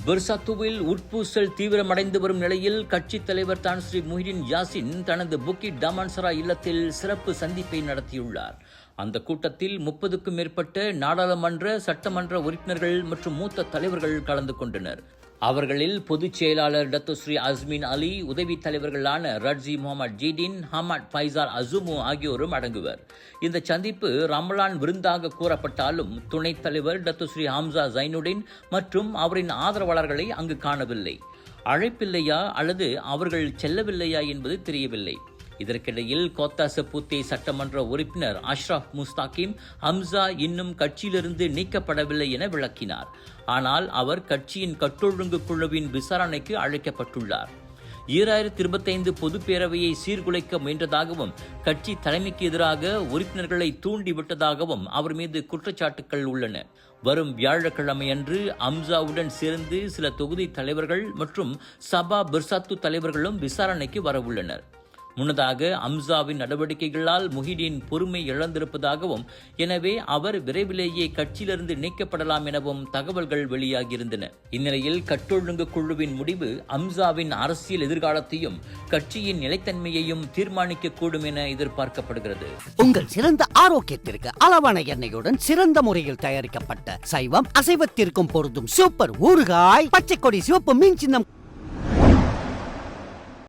பெர்சாத்துவில் உட்பூசல் தீவிரமடைந்து வரும் நிலையில் கட்சித் தலைவர் தான் ஸ்ரீ முஹிடின் யாசின் தனது புக்கிட் டாமான்சரா இல்லத்தில் சிறப்பு சந்திப்பை நடத்தியுள்ளார். அந்த கூட்டத்தில் 30க்கும் மேற்பட்ட நாடாளுமன்ற, சட்டமன்ற உறுப்பினர்கள் மற்றும் மூத்த தலைவர்கள் கலந்து கொண்டனர். அவர்களில் பொதுச் செயலாளர் டத்துஸ்ரீ அஸ்மின் அலி, உதவித் தலைவர்களான ரட்ஜி முகமது ஜீடின், ஹமாட் பைசால் அசுமு ஆகியோரும் அடங்குவர். இந்த சந்திப்பு ரமலான் விருந்தாக கூறப்பட்டாலும் துணைத் தலைவர் டத்துஸ்ரீ ஹம்சா ஜைனுடின் மற்றும் அவரின் ஆதரவாளர்களை அங்கு காணவில்லை. அழைப்பில்லையா அல்லது அவர்கள் செல்லவில்லையா என்பது தெரியவில்லை. இதற்கிடையில் கோத்தாசபூத்தே சட்டமன்ற உறுப்பினர் அஷ்ரப் முஸ்தாகிம் ஹம்சா இன்னும் கட்சியிலிருந்து நீக்கப்படவில்லை என விளக்கினார். ஆனால் அவர் கட்சியின் கட்டொழுங்கு குழுவின் விசாரணைக்கு அழைக்கப்பட்டுள்ளார். 2025 பொதுப்பேரவையை சீர்குலைக்க முயன்றதாகவும் கட்சி தலைமைக்கு எதிராக உறுப்பினர்களை தூண்டிவிட்டதாகவும் அவர் மீது குற்றச்சாட்டுகள் உள்ளன. வரும் வியாழக்கிழமையன்று ஹம்சாவுடன் சேர்ந்து சில தொகுதி தலைவர்கள் மற்றும் சபா பெர்சாத்து தலைவர்களும் விசாரணைக்கு வரவுள்ளனர். முன்னதாக ஹம்சாவின் நடவடிக்கைகளால் முஹிடின் பொறுமை இழந்திருப்பதாகவும், எனவே அவர் விரைவிலேயே கட்சியிலிருந்து நீக்கப்படலாம் எனவும் தகவல்கள் வெளியாகியிருந்தன. இந்நிலையில் கட்டொழுங்கு குழுவின் முடிவு ஹம்சாவின் அரசியல் எதிர்காலத்தையும் கட்சியின் நிலைத்தன்மையையும் தீர்மானிக்கக்கூடும் என எதிர்பார்க்கப்படுகிறது. உங்கள் சிறந்த ஆரோக்கியத்திற்கு அளவான எண்ணெயுடன் சிறந்த முறையில் தயாரிக்கப்பட்ட சைவம் அசைவத்திற்கும் பொருந்தும் சூப்பர் ஊறுகாய் பச்சை கொடி சிவப்பு மீன் சின்னம்